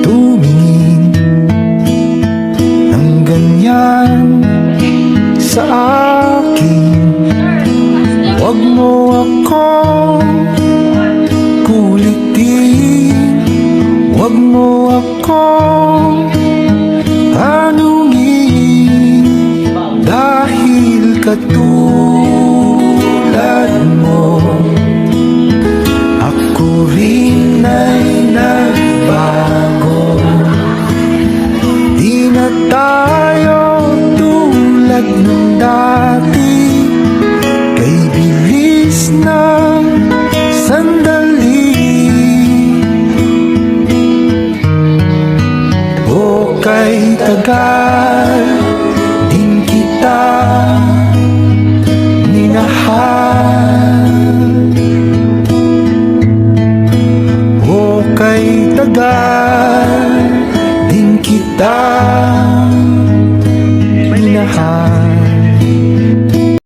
tumingin ng ganyan sa akin. Huwag mo akong kulitin, huwag mo akong tanungin, dahil katulad mo ako rin ay nagbago. Di na tayo tulad ng dati, kay bilis ng sandali o kay tagal din kita minahal, o kay tagal din kita minahal.